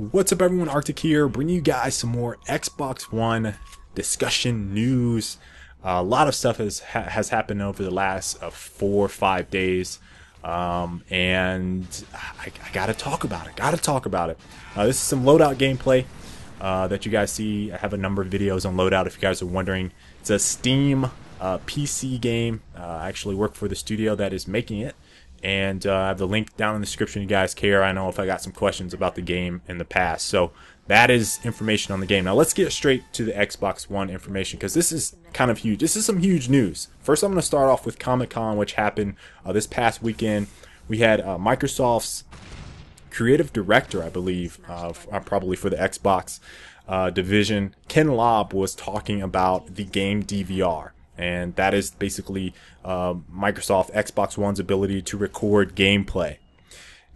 What's up, everyone? Arctic here, bringing you guys some more Xbox One discussion news. A lot of stuff has happened over the last 4 or 5 days, and I gotta talk about it. This is some loadout gameplay that you guys see. I have a number of videos on loadout if you guys are wondering. It's a Steam PC game. I actually work for the studio that is making it. And I have the link down in the description if you guys care. I know if I got some questions about the game in the past. So that is information on the game. Now let's get straight to the Xbox One information, because this is kind of huge. This is some huge news. First, I'm going to start off with Comic-Con, which happened this past weekend. We had Microsoft's creative director, I believe, probably for the Xbox division, Ken Lobb, was talking about the Game DVR. And that is basically Microsoft Xbox One's ability to record gameplay.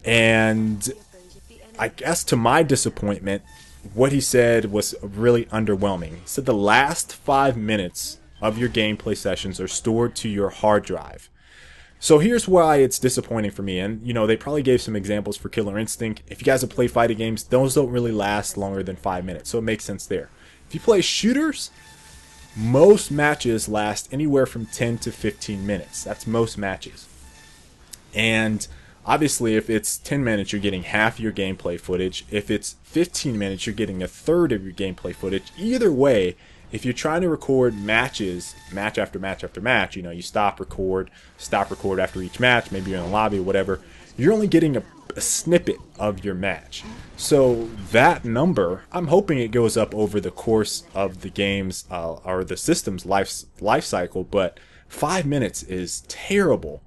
And I guess to my disappointment, what he said was really underwhelming. He said the last 5 minutes of your gameplay sessions are stored to your hard drive. So here's why it's disappointing for me. And, you know, they probably gave some examples for Killer Instinct. If you guys have played fighting games, those don't really last longer than 5 minutes. So it makes sense there. If you play shooters, most matches last anywhere from 10 to 15 minutes. That's most matches. And obviously, if it's 10 minutes, you're getting half your gameplay footage. If it's 15 minutes, you're getting a third of your gameplay footage. Either way, if you're trying to record matches, match after match after match, you know, you stop record after each match, maybe you're in the lobby or whatever, you're only getting a snippet of your match. So that number, I'm hoping it goes up over the course of the game's or the system's life cycle, but 5 minutes is terrible.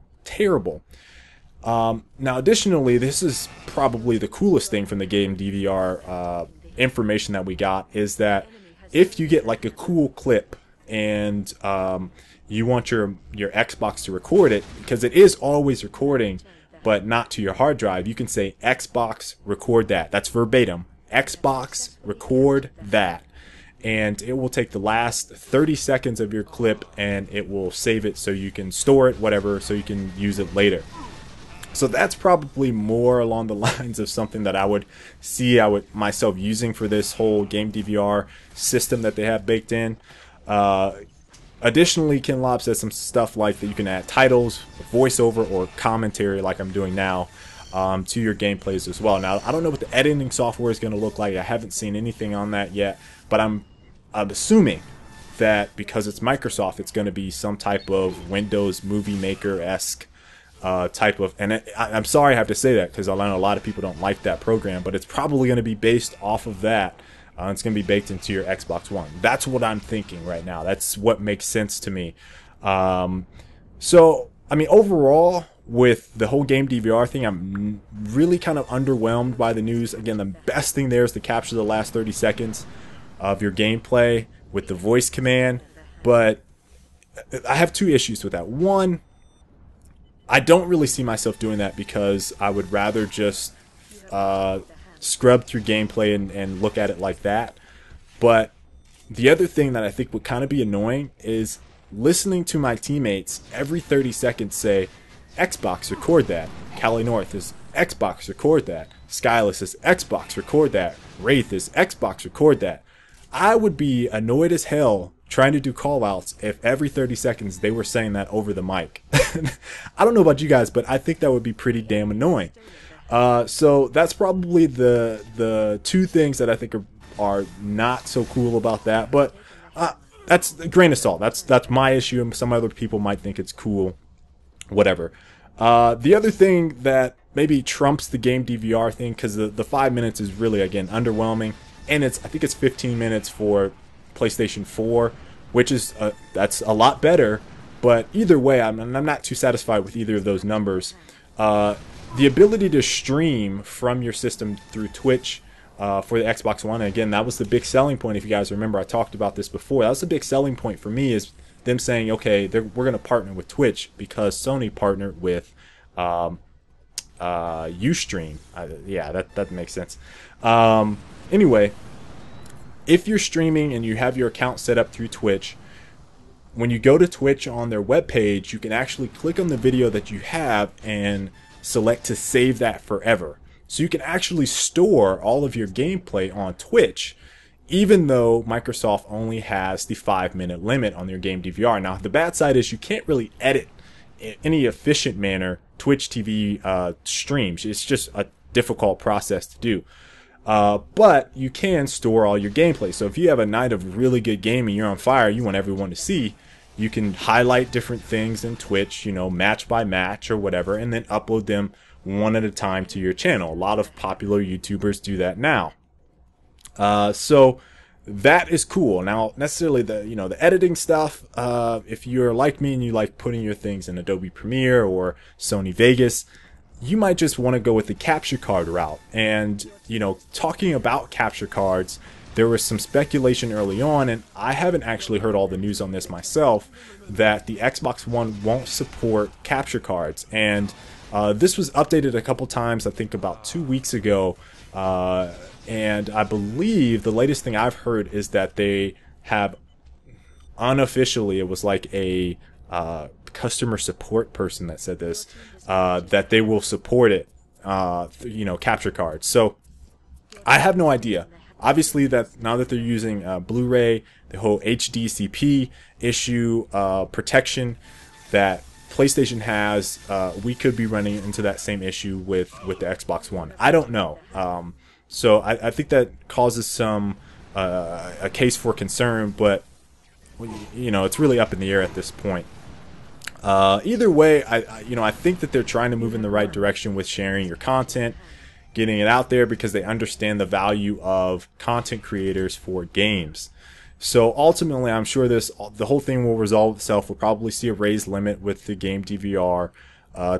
Now additionally, this is probably the coolest thing from the Game DVR information that we got, is that if you get like a cool clip and you want your Xbox to record it, because it is always recording but not to your hard drive, you can say Xbox record that. That's verbatim. Xbox record that. And it will take the last 30 seconds of your clip and it will save it so you can store it, whatever, so you can use it later. So that's probably more along the lines of something that I would see myself using for this whole Game DVR system that they have baked in. Additionally, Ken Lobb says some stuff like that you can add titles, voiceover, or commentary like I'm doing now to your gameplays as well. Now, I don't know what the editing software is going to look like. I haven't seen anything on that yet, but I'm assuming that because it's Microsoft, it's going to be some type of Windows Movie Maker-esque type of, and I'm sorry I have to say that because I know a lot of people don't like that program, but it's probably going to be based off of that. It's going to be baked into your Xbox One. That's what I'm thinking right now. That's what makes sense to me. So, I mean, overall, with the whole Game DVR thing, I'm really kind of underwhelmed by the news. Again, the best thing there is to capture the last 30 seconds of your gameplay with the voice command. But I have two issues with that. One, I don't really see myself doing that because I would rather just scrub through gameplay and look at it like that. But the other thing that I think would kind of be annoying is listening to my teammates every 30 seconds say, Xbox record that. Callie North is Xbox record that. Skyless is Xbox record that. Wraith is Xbox record that. I would be annoyed as hell trying to do call-outs if every 30 seconds they were saying that over the mic. I don't know about you guys, but I think that would be pretty damn annoying. So that's probably the two things that I think are not so cool about that. But that's a grain of salt. That's my issue, and some other people might think it's cool. Whatever. The other thing that maybe trumps the Game DVR thing, because the 5 minutes is really, again, underwhelming, and I think it's 15 minutes for PlayStation 4, which is that's a lot better. But either way, I'm not too satisfied with either of those numbers. The ability to stream from your system through Twitch for the Xbox One, and again, that was the big selling point. If you guys remember, I talked about this before. That was the big selling point for me, is them saying, okay, we're going to partner with Twitch because Sony partnered with Ustream. Yeah, that makes sense. Anyway, if you're streaming and you have your account set up through Twitch, when you go to Twitch on their webpage, you can actually click on the video that you have and select to save that forever. So you can actually store all of your gameplay on Twitch, even though Microsoft only has the 5-minute limit on their Game DVR. Now, the bad side is you can't really edit in any efficient manner Twitch TV streams. It's just a difficult process to do. But you can store all your gameplay. So if you have a night of really good gaming, you're on fire, you want everyone to see, you can highlight different things in Twitch, you know, match by match or whatever, and then upload them one at a time to your channel. A lot of popular YouTubers do that now. So that is cool. Now, necessarily the editing stuff, if you're like me and you like putting your things in Adobe Premiere or Sony Vegas, you might just want to go with the capture card route. And, you know, talking about capture cards, there was some speculation early on, and I haven't actually heard all the news on this myself, that the Xbox One won't support capture cards. And this was updated a couple times, I think about 2 weeks ago. And I believe the latest thing I've heard is that they have unofficially, it was like a customer support person that said this, that they will support it, you know, capture cards. So I have no idea. Obviously, that now that they're using Blu-ray, the whole HDCP issue protection that PlayStation has, we could be running into that same issue with the Xbox One. I don't know. So I think that causes some a case for concern, but you know, it's really up in the air at this point. Either way, I think that they're trying to move in the right direction with sharing your content, getting it out there, because they understand the value of content creators for games. So ultimately, I'm sure the whole thing will resolve itself. We'll probably see a raised limit with the Game DVR.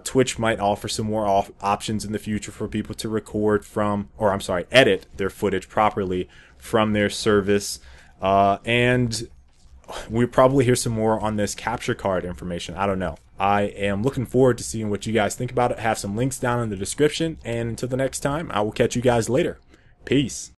Twitch might offer some more options in the future for people to record from, or I'm sorry, edit their footage properly from their service. And we'll probably hear some more on this capture card information. I don't know. I am looking forward to seeing what you guys think about it. Have some links down in the description. And until the next time, I will catch you guys later. Peace.